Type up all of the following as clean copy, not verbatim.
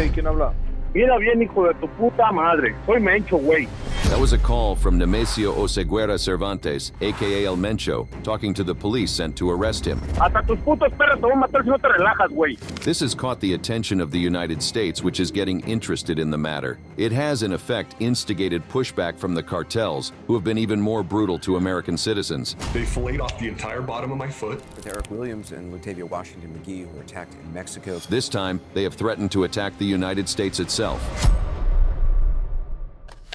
Hey, ¿quién habla? Mira bien, hijo de tu puta madre. Soy Mencho, güey. That was a call from Nemesio Oseguera Cervantes, a.k.a. El Mencho, talking to the police sent to arrest him. Hasta tus putos perros te van a matar si no te relajas, güey. This has caught the attention of the United States, which is getting interested in the matter. It has, in effect, instigated pushback from the cartels, who have been even more brutal to American citizens. They filleted off the entire bottom of my foot. With Eric Williams and Latavia Washington McGee, who were attacked in Mexico. This time, they have threatened to attack the United States itself.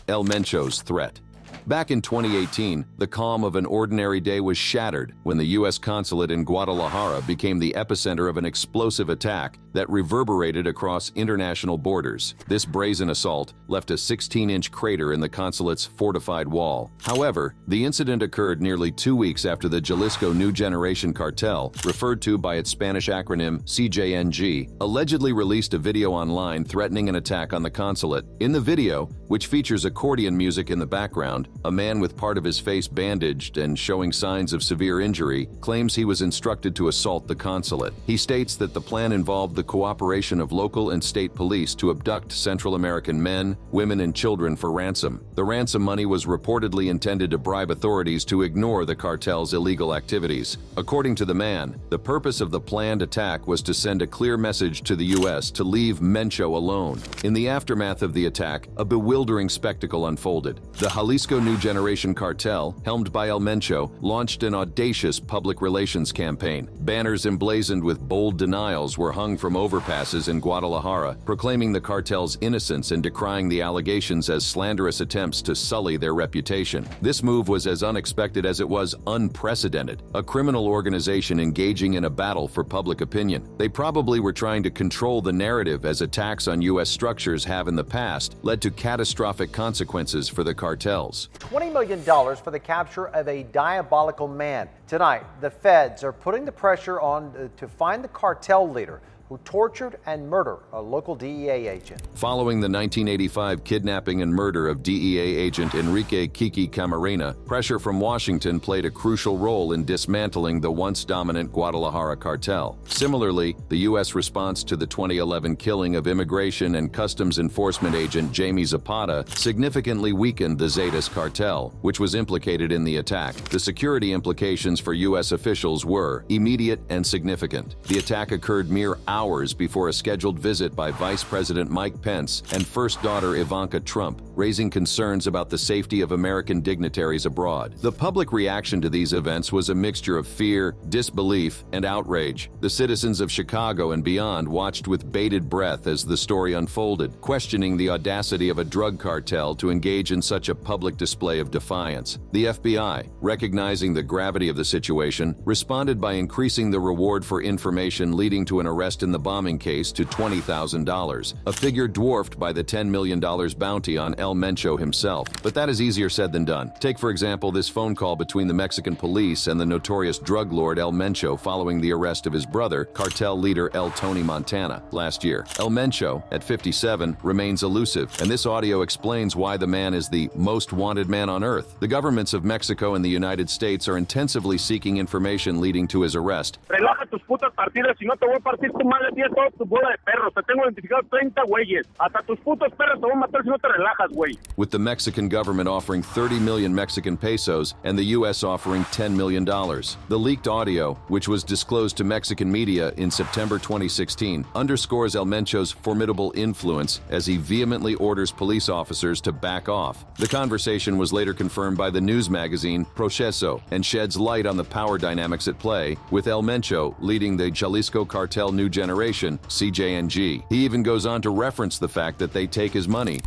El Mencho's threat. Back in 2018, the calm of an ordinary day was shattered when the U.S. consulate in Guadalajara became the epicenter of an explosive attack that reverberated across international borders. This brazen assault left a 16-inch crater in the consulate's fortified wall. However, the incident occurred nearly 2 weeks after the Jalisco New Generation Cartel, referred to by its Spanish acronym CJNG, allegedly released a video online threatening an attack on the consulate. In the video, which features accordion music in the background, a man with part of his face bandaged and showing signs of severe injury claims he was instructed to assault the consulate. He states that the plan involved the cooperation of local and state police to abduct Central American men, women, and children for ransom. The ransom money was reportedly intended to bribe authorities to ignore the cartel's illegal activities. According to the man, the purpose of the planned attack was to send a clear message to the U.S. to leave Mencho alone. In the aftermath of the attack, a bewildering spectacle unfolded. The Jalisco New Generation Cartel, helmed by El Mencho, launched an audacious public relations campaign. Banners emblazoned with bold denials were hung from overpasses in Guadalajara, proclaiming the cartel's innocence and decrying the allegations as slanderous attempts to sully their reputation. This move was as unexpected as it was unprecedented, a criminal organization engaging in a battle for public opinion. They probably were trying to control the narrative, as attacks on U.S. structures have in the past led to catastrophic consequences for the cartels. $20 million for the capture of a diabolical man. Tonight, the feds are putting the pressure on to find the cartel leader who tortured and murdered a local DEA agent. Following the 1985 kidnapping and murder of DEA agent Enrique Kiki Camarena, pressure from Washington played a crucial role in dismantling the once dominant Guadalajara cartel. Similarly, the U.S. response to the 2011 killing of Immigration and Customs Enforcement agent Jamie Zapata significantly weakened the Zetas cartel, which was implicated in the attack. The security implications for U.S. officials were immediate and significant. The attack occurred mere hours before a scheduled visit by Vice President Mike Pence and First Daughter Ivanka Trump, raising concerns about the safety of American dignitaries abroad. The public reaction to these events was a mixture of fear, disbelief, and outrage. The citizens of Chicago and beyond watched with bated breath as the story unfolded, questioning the audacity of a drug cartel to engage in such a public display of defiance. The FBI, recognizing the gravity of the situation, responded by increasing the reward for information leading to an arrest in the bombing case to $20,000, a figure dwarfed by the $10 million bounty on El Mencho himself. But that is easier said than done. Take, for example, this phone call between the Mexican police and the notorious drug lord El Mencho following the arrest of his brother, cartel leader El Tony Montana, last year. El Mencho, at 57, remains elusive, and this audio explains why the man is the most wanted man on earth. The governments of Mexico and the United States are intensively seeking information leading to his arrest. Relaja tus putas partidas, si no te voy a partir tu madre, tienes toda tu bola de perros. Te tengo identificado 30 güeyes. Hasta tus putos perros te voy a matar si no te relajas, güey. With the Mexican government offering 30 million Mexican pesos and the U.S. offering $10 million. The leaked audio, which was disclosed to Mexican media in September 2016, underscores El Mencho's formidable influence as he vehemently orders police officers to back off. The conversation was later confirmed by the news magazine Proceso and sheds light on the power dynamics at play, with El Mencho leading the Jalisco Cartel New Generation, CJNG. He even goes on to reference the fact that they take his money.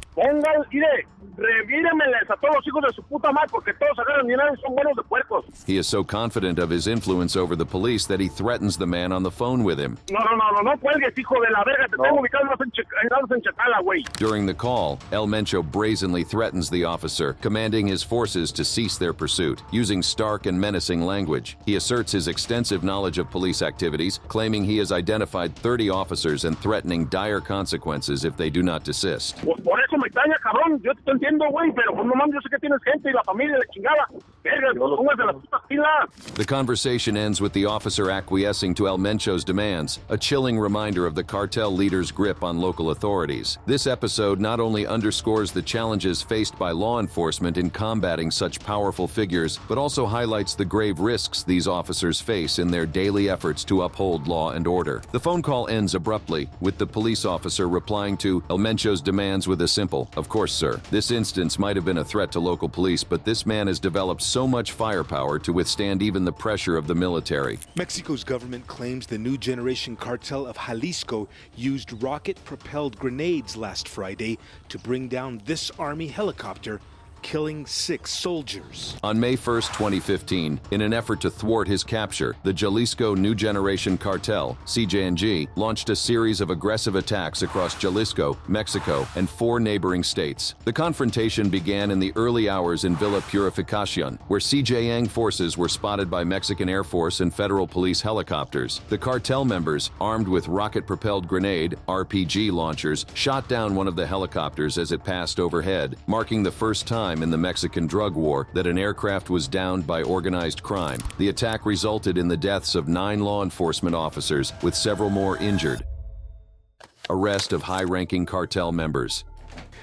Revíremeles a todos los hijos de su puta madre porque todos agarran dinero y son buenos de puercos. He is so confident of his influence over the police that he threatens the man on the phone with him. No cuelgues, hijo de la verga, te tengo ubicados en Chacala, güey. During the call, El Mencho brazenly threatens the officer, commanding his forces to cease their pursuit. Using stark and menacing language, he asserts his extensive knowledge of police activities, claiming he has identified alongside 30 officers and threatening dire consequences if they do not desist. Pues por eso me extraña, cabrón. Yo te entiendo, güey, pero pues no mames, yo sé que tienes gente y la familia de chingada. Verga, no pongas de las putas pilas. The conversation ends with the officer acquiescing to El Mencho's demands, a chilling reminder of the cartel leader's grip on local authorities. This episode not only underscores the challenges faced by law enforcement in combating such powerful figures, but also highlights the grave risks these officers face in their daily efforts to uphold law and order. The phone call ends abruptly, with the police officer replying to El Mencho's demands with a simple, "Of course, sir." This instance might have been a threat to local police, but this man has developed so much firepower to withstand even the pressure of the military. Mexico's government claims the new generation cartel of Jalisco used rocket-propelled grenades last Friday to bring down this army helicopter, killing 6 soldiers. On May 1st, 2015, in an effort to thwart his capture, the Jalisco New Generation Cartel, CJNG, launched a series of aggressive attacks across Jalisco, Mexico, and 4 neighboring states. The confrontation began in the early hours in Villa Purificacion, where CJNG forces were spotted by Mexican Air Force and federal police helicopters. The cartel members, armed with rocket-propelled grenade, RPG launchers, shot down one of the helicopters as it passed overhead, marking the first time in the Mexican drug war that an aircraft was downed by organized crime. The attack resulted in the deaths of 9 law enforcement officers, with several more injured. Arrest of high-ranking cartel members.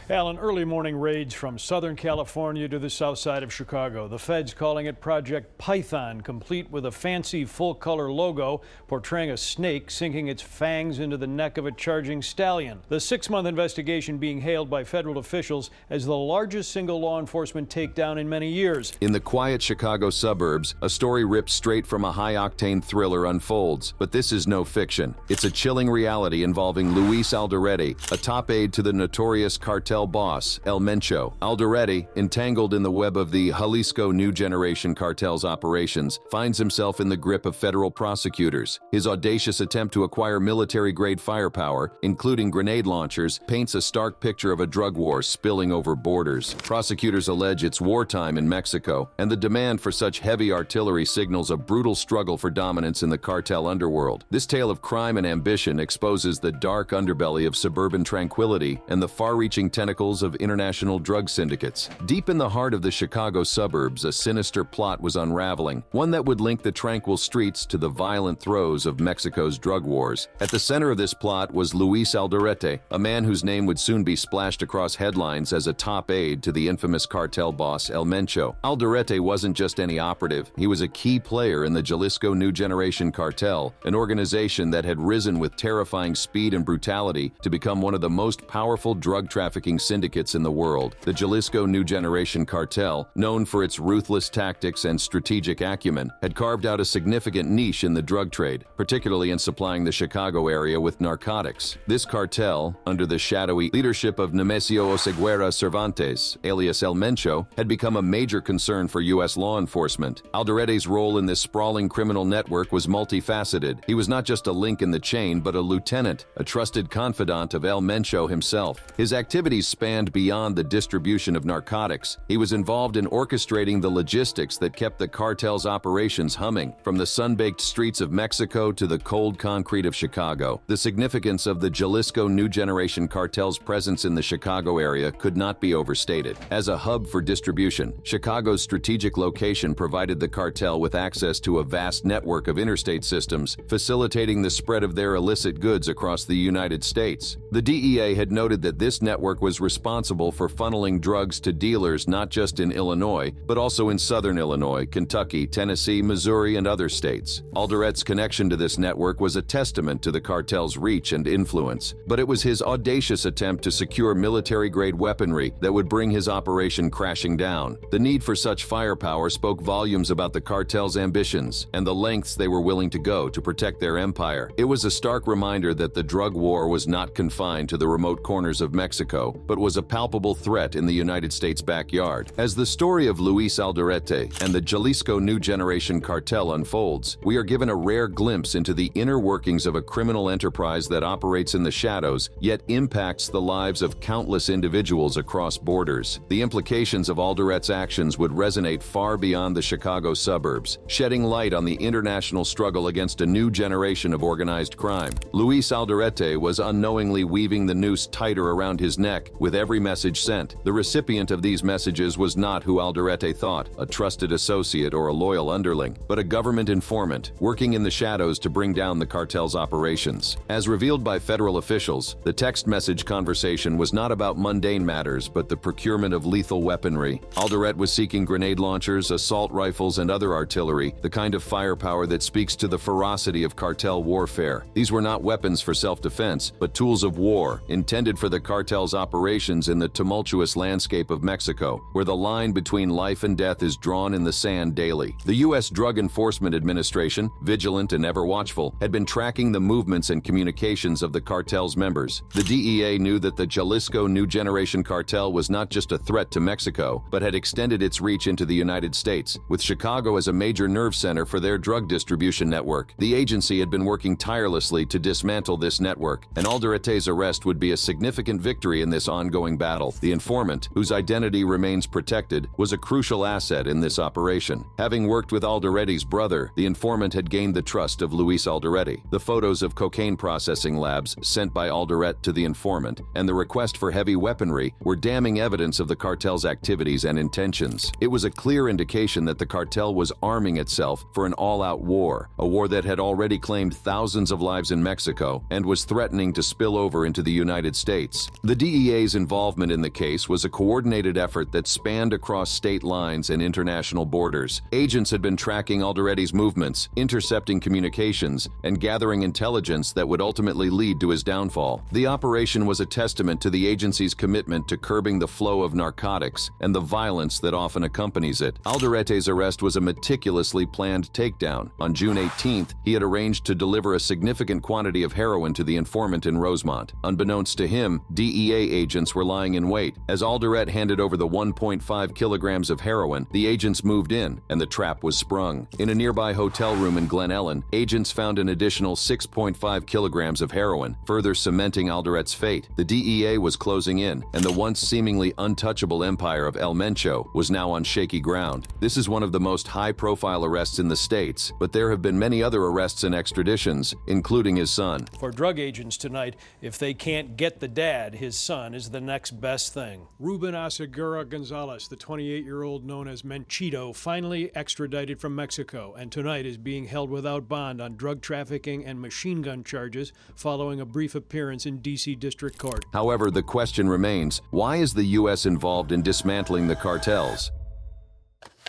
Alan, early morning raids from Southern California to the south side of Chicago. The feds calling it Project Python, complete with a fancy full-color logo portraying a snake sinking its fangs into the neck of a charging stallion. The 6-month investigation being hailed by federal officials as the largest single law enforcement takedown in many years. In the quiet Chicago suburbs, a story ripped straight from a high-octane thriller unfolds. But this is no fiction. It's a chilling reality involving Luis Alderete, a top aide to the notorious cartel boss, El Mencho. Alderete, entangled in the web of the Jalisco New Generation Cartel's operations, finds himself in the grip of federal prosecutors. His audacious attempt to acquire military-grade firepower, including grenade launchers, paints a stark picture of a drug war spilling over borders. Prosecutors allege it's wartime in Mexico, and the demand for such heavy artillery signals a brutal struggle for dominance in the cartel underworld. This tale of crime and ambition exposes the dark underbelly of suburban tranquility and the far-reaching tentacles of international drug syndicates. Deep in the heart of the Chicago suburbs, a sinister plot was unraveling, one that would link the tranquil streets to the violent throes of Mexico's drug wars. At the center of this plot was Luis Alderete, a man whose name would soon be splashed across headlines as a top aide to the infamous cartel boss El Mencho. Alderete wasn't just any operative, he was a key player in the Jalisco New Generation Cartel, an organization that had risen with terrifying speed and brutality to become one of the most powerful drug trafficking syndicates in the world. The Jalisco New Generation Cartel, known for its ruthless tactics and strategic acumen, had carved out a significant niche in the drug trade, particularly in supplying the Chicago area with narcotics. This cartel, under the shadowy leadership of Nemesio Oseguera Cervantes, alias El Mencho, had become a major concern for U.S. law enforcement. Alderete's role in this sprawling criminal network was multifaceted. He was not just a link in the chain, but a lieutenant, a trusted confidant of El Mencho himself. His activities spanned beyond the distribution of narcotics. He was involved in orchestrating the logistics that kept the cartel's operations humming, from the sun-baked streets of Mexico to the cold concrete of Chicago. The significance of the Jalisco New Generation Cartel's presence in the Chicago area could not be overstated. As a hub for distribution, Chicago's strategic location provided the cartel with access to a vast network of interstate systems, facilitating the spread of their illicit goods across the United States. The DEA had noted that this network was responsible for funneling drugs to dealers not just in Illinois, but also in southern Illinois, Kentucky, Tennessee, Missouri, and other states. Alderete's connection to this network was a testament to the cartel's reach and influence, but it was his audacious attempt to secure military-grade weaponry that would bring his operation crashing down. The need for such firepower spoke volumes about the cartel's ambitions and the lengths they were willing to go to protect their empire. It was a stark reminder that the drug war was not confined to the remote corners of Mexico. but was a palpable threat in the United States backyard. As the story of Luis Alderete and the Jalisco New Generation Cartel unfolds, we are given a rare glimpse into the inner workings of a criminal enterprise that operates in the shadows, yet impacts the lives of countless individuals across borders. The implications of Alderete's actions would resonate far beyond the Chicago suburbs, shedding light on the international struggle against a new generation of organized crime. Luis Alderete was unknowingly weaving the noose tighter around his neck with every message sent. The recipient of these messages was not who Alderete thought, a trusted associate or a loyal underling, but a government informant working in the shadows to bring down the cartel's operations. As revealed by federal officials, the text message conversation was not about mundane matters, but the procurement of lethal weaponry. Alderete was seeking grenade launchers, assault rifles, and other artillery, the kind of firepower that speaks to the ferocity of cartel warfare. These were not weapons for self-defense, but tools of war, intended for the cartel's operations in the tumultuous landscape of Mexico, where the line between life and death is drawn in the sand daily. The U.S. Drug Enforcement Administration, vigilant and ever watchful, had been tracking the movements and communications of the cartel's members. The DEA knew that the Jalisco New Generation Cartel was not just a threat to Mexico, but had extended its reach into the United States, with Chicago as a major nerve center for their drug distribution network. The agency had been working tirelessly to dismantle this network, and Alderete's arrest would be a significant victory in this ongoing battle. The informant, whose identity remains protected, was a crucial asset in this operation. Having worked with Alderete's brother, the informant had gained the trust of Luis Alderete. The photos of cocaine processing labs sent by Alderete to the informant and the request for heavy weaponry were damning evidence of the cartel's activities and intentions. It was a clear indication that the cartel was arming itself for an all-out war, a war that had already claimed thousands of lives in Mexico and was threatening to spill over into the United States. The DEA's involvement in the case was a coordinated effort that spanned across state lines and international borders. Agents had been tracking Alderete's movements, intercepting communications, and gathering intelligence that would ultimately lead to his downfall. The operation was a testament to the agency's commitment to curbing the flow of narcotics and the violence that often accompanies it. Alderete's arrest was a meticulously planned takedown. On June 18th, he had arranged to deliver a significant quantity of heroin to the informant in Rosemont. Unbeknownst to him, DEA agents were lying in wait. As Alderete handed over the 1.5 kilograms of heroin, the agents moved in, and the trap was sprung. In a nearby hotel room in Glen Ellen, agents found an additional 6.5 kilograms of heroin, further cementing Alderete's fate. The DEA was closing in, and the once seemingly untouchable empire of El Mencho was now on shaky ground. This is one of the most high-profile arrests in the States, but there have been many other arrests and extraditions, including his son. For drug agents tonight, if they can't get the dad, his son is the next best thing. Ruben Asegura Gonzalez, the 28-year-old known as Menchito, finally extradited from Mexico, and tonight is being held without bond on drug trafficking and machine gun charges following a brief appearance in D.C. District Court. However, the question remains, why is the U.S. involved in dismantling the cartels?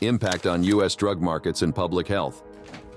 Impact on U.S. drug markets and public health.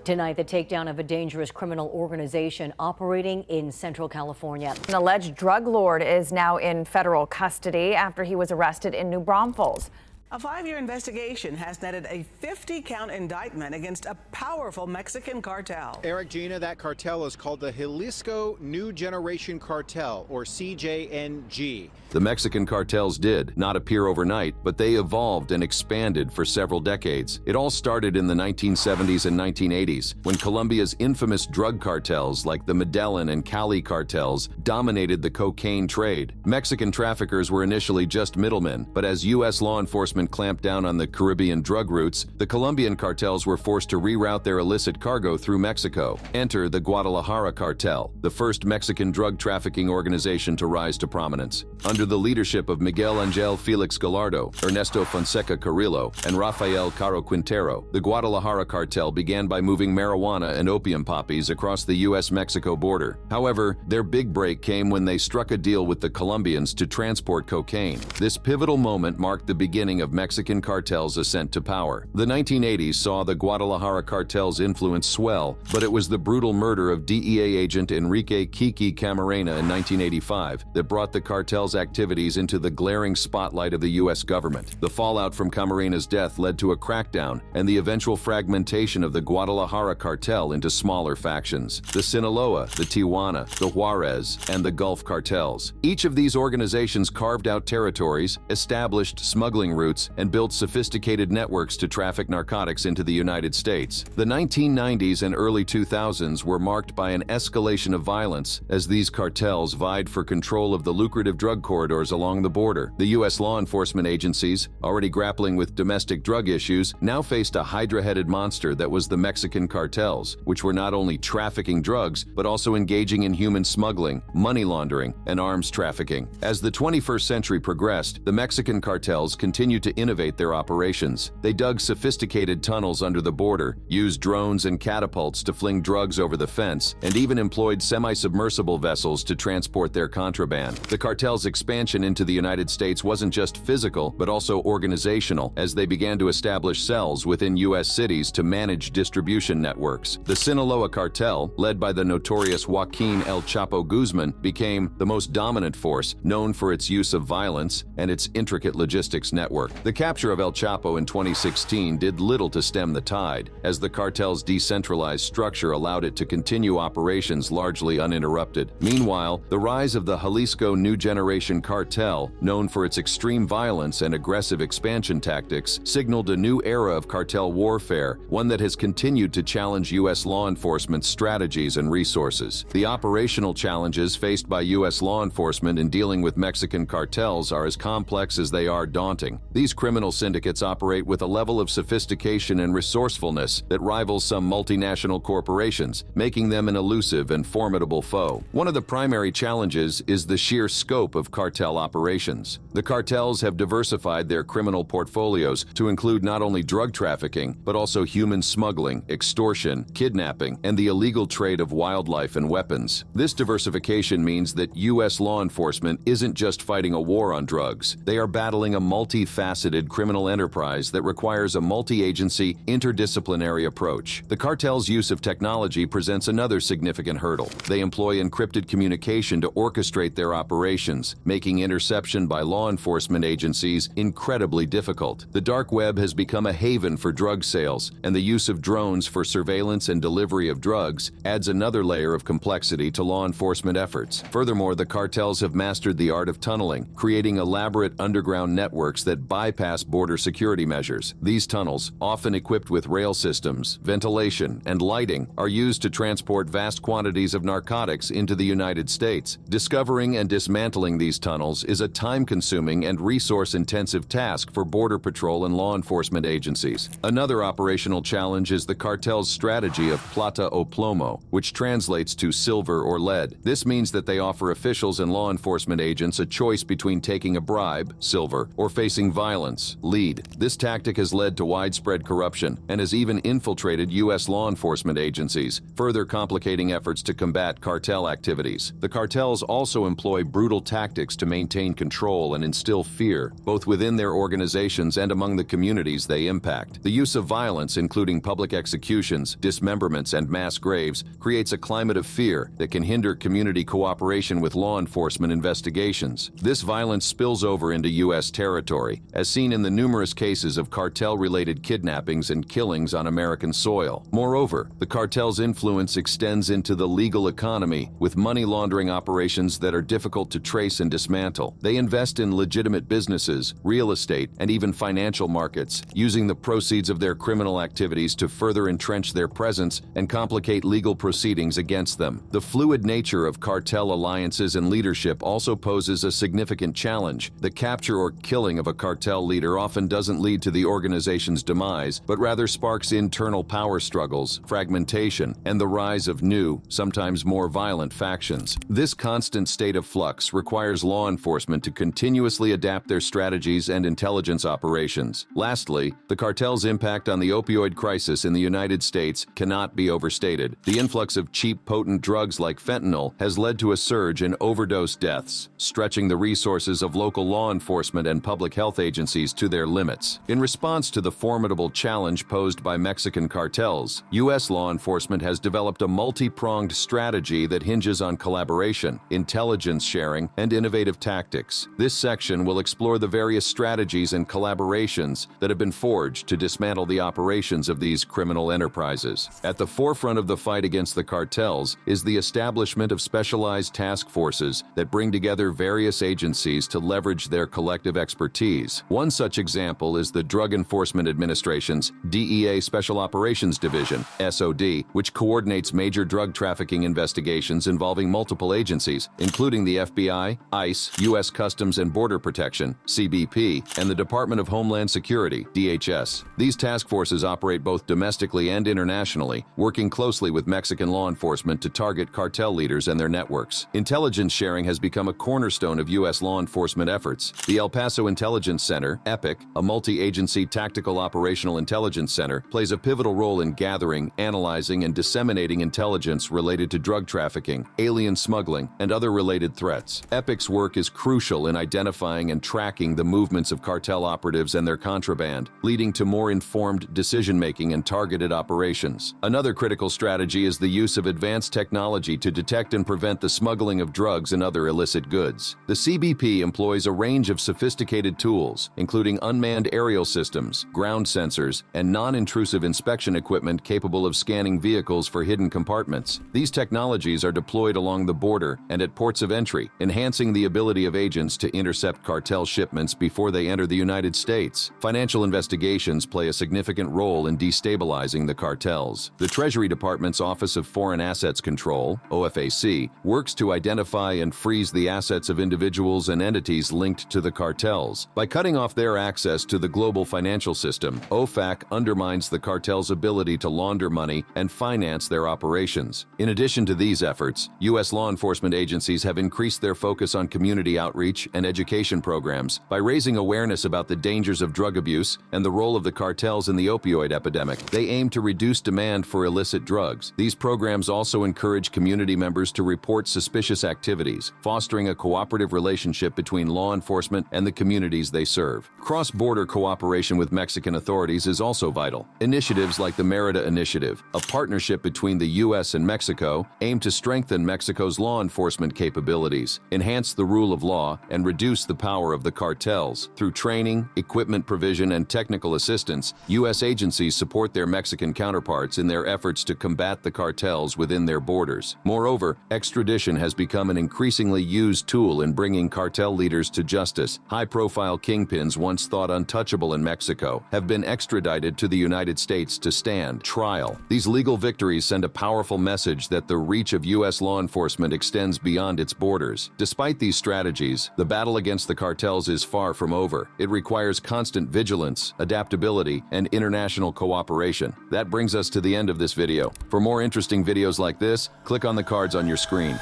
Tonight, the takedown of a dangerous criminal organization operating in Central California. An alleged drug lord is now in federal custody after he was arrested in New Braunfels. A 5-year investigation has netted a 50-count indictment against a powerful Mexican cartel. Eric, Gina, that cartel is called the Jalisco New Generation Cartel, or CJNG. The Mexican cartels did not appear overnight, but they evolved and expanded for several decades. It all started in the 1970s and 1980s, when Colombia's infamous drug cartels like the Medellin and Cali cartels dominated the cocaine trade. Mexican traffickers were initially just middlemen, but as U.S. law enforcement clamped down on the Caribbean drug routes, the Colombian cartels were forced to reroute their illicit cargo through Mexico. Enter the Guadalajara cartel, the first Mexican drug trafficking organization to rise to prominence. Under the leadership of Miguel Angel Felix Gallardo, Ernesto Fonseca Carrillo, and Rafael Caro Quintero, the Guadalajara cartel began by moving marijuana and opium poppies across the U.S.-Mexico border. However, their big break came when they struck a deal with the Colombians to transport cocaine. This pivotal moment marked the beginning of of Mexican cartels' ascent to power. The 1980s saw the Guadalajara cartel's influence swell, but it was the brutal murder of DEA agent Enrique "Kiki" Camarena in 1985 that brought the cartel's activities into the glaring spotlight of the U.S. government. The fallout from Camarena's death led to a crackdown and the eventual fragmentation of the Guadalajara cartel into smaller factions: the Sinaloa, the Tijuana, the Juarez, and the Gulf cartels. Each of these organizations carved out territories, established smuggling routes, and built sophisticated networks to traffic narcotics into the United States. The 1990s and early 2000s were marked by an escalation of violence as these cartels vied for control of the lucrative drug corridors along the border. The U.S. law enforcement agencies, already grappling with domestic drug issues, now faced a hydra-headed monster that was the Mexican cartels, which were not only trafficking drugs, but also engaging in human smuggling, money laundering, and arms trafficking. As the 21st century progressed, the Mexican cartels continued to innovate their operations. They dug sophisticated tunnels under the border, used drones and catapults to fling drugs over the fence, and even employed semi-submersible vessels to transport their contraband. The cartel's expansion into the United States wasn't just physical, but also organizational, as they began to establish cells within U.S. cities to manage distribution networks. The Sinaloa cartel, led by the notorious Joaquin El Chapo Guzman, became the most dominant force, known for its use of violence and its intricate logistics network. The capture of El Chapo in 2016 did little to stem the tide, as the cartel's decentralized structure allowed it to continue operations largely uninterrupted. Meanwhile, the rise of the Jalisco New Generation Cartel, known for its extreme violence and aggressive expansion tactics, signaled a new era of cartel warfare, one that has continued to challenge U.S. law enforcement's strategies and resources. The operational challenges faced by U.S. law enforcement in dealing with Mexican cartels are as complex as they are daunting. These criminal syndicates operate with a level of sophistication and resourcefulness that rivals some multinational corporations, making them an elusive and formidable foe. One of the primary challenges is the sheer scope of cartel operations. The cartels have diversified their criminal portfolios to include not only drug trafficking, but also human smuggling, extortion, kidnapping, and the illegal trade of wildlife and weapons. This diversification means that U.S. law enforcement isn't just fighting a war on drugs. They are battling a multifaceted criminal enterprise that requires a multi-agency, interdisciplinary approach. The cartel's use of technology presents another significant hurdle. They employ encrypted communication to orchestrate their operations, making interception by law enforcement agencies incredibly difficult. The dark web has become a haven for drug sales, and the use of drones for surveillance and delivery of drugs adds another layer of complexity to law enforcement efforts. Furthermore, the cartels have mastered the art of tunneling, creating elaborate underground networks that bypass border security measures. These tunnels, often equipped with rail systems, ventilation, and lighting, are used to transport vast quantities of narcotics into the United States. Discovering and dismantling these tunnels is a time-consuming and resource-intensive task for Border Patrol and law enforcement agencies. Another operational challenge is the cartel's strategy of plata o plomo, which translates to silver or lead. This means that they offer officials and law enforcement agents a choice between taking a bribe, silver, or facing violence, lead. This tactic has led to widespread corruption and has even infiltrated U.S. law enforcement agencies, further complicating efforts to combat cartel activities. The cartels also employ brutal tactics to maintain control and instill fear, both within their organizations and among the communities they impact. The use of violence, including public executions, dismemberments, and mass graves, creates a climate of fear that can hinder community cooperation with law enforcement investigations. This violence spills over into U.S. territory, as seen in the numerous cases of cartel-related kidnappings and killings on American soil. Moreover, the cartel's influence extends into the legal economy, with money laundering operations that are difficult to trace and dismantle. They invest in legitimate businesses, real estate, and even financial markets, using the proceeds of their criminal activities to further entrench their presence and complicate legal proceedings against them. The fluid nature of cartel alliances and leadership also poses a significant challenge. The capture or killing of a cartel leader often doesn't lead to the organization's demise, but rather sparks internal power struggles, fragmentation, and the rise of new, sometimes more violent factions. This constant state of flux requires law enforcement to continuously adapt their strategies and intelligence operations. Lastly, the cartel's impact on the opioid crisis in the United States cannot be overstated. The influx of cheap, potent drugs like fentanyl has led to a surge in overdose deaths, stretching the resources of local law enforcement and public health agencies agencies to their limits. In response to the formidable challenge posed by Mexican cartels, U.S. law enforcement has developed a multi-pronged strategy that hinges on collaboration, intelligence sharing, and innovative tactics. This section will explore the various strategies and collaborations that have been forged to dismantle the operations of these criminal enterprises. At the forefront of the fight against the cartels is the establishment of specialized task forces that bring together various agencies to leverage their collective expertise. One such example is the Drug Enforcement Administration's DEA Special Operations Division, SOD, which coordinates major drug trafficking investigations involving multiple agencies, including the FBI, ICE, U.S. Customs and Border Protection, CBP, and the Department of Homeland Security, DHS. These task forces operate both domestically and internationally, working closely with Mexican law enforcement to target cartel leaders and their networks. Intelligence sharing has become a cornerstone of U.S. law enforcement efforts. The El Paso Intelligence Center, EPIC, a multi-agency tactical operational intelligence center, plays a pivotal role in gathering, analyzing, and disseminating intelligence related to drug trafficking, alien smuggling, and other related threats. EPIC's work is crucial in identifying and tracking the movements of cartel operatives and their contraband, leading to more informed decision-making and targeted operations. Another critical strategy is the use of advanced technology to detect and prevent the smuggling of drugs and other illicit goods. The CBP employs a range of sophisticated tools, including unmanned aerial systems, ground sensors, and non-intrusive inspection equipment capable of scanning vehicles for hidden compartments. These technologies are deployed along the border and at ports of entry, enhancing the ability of agents to intercept cartel shipments before they enter the United States. Financial investigations play a significant role in destabilizing the cartels. The Treasury Department's Office of Foreign Assets Control, OFAC, works to identify and freeze the assets of individuals and entities linked to the cartels. By cutting off their access to the global financial system, OFAC undermines the cartel's ability to launder money and finance their operations. In addition to these efforts, U.S. law enforcement agencies have increased their focus on community outreach and education programs by raising awareness about the dangers of drug abuse and the role of the cartels in the opioid epidemic. They aim to reduce demand for illicit drugs. These programs also encourage community members to report suspicious activities, fostering a cooperative relationship between law enforcement and the communities they serve. Cross-border cooperation with Mexican authorities is also vital. Initiatives like the Merida Initiative, a partnership between the U.S. and Mexico, aim to strengthen Mexico's law enforcement capabilities, enhance the rule of law, and reduce the power of the cartels. Through training, equipment provision, and technical assistance, U.S. agencies support their Mexican counterparts in their efforts to combat the cartels within their borders. Moreover, extradition has become an increasingly used tool in bringing cartel leaders to justice. High-profile kingpins once thought untouchable in Mexico have been extradited to the United States to stand trial. These legal victories send a powerful message that the reach of U.S. law enforcement extends beyond its borders. Despite these strategies, the battle against the cartels is far from over. It requires constant vigilance, adaptability, and international cooperation. That brings us to the end of this video. For more interesting videos like this, click on the cards on your screen.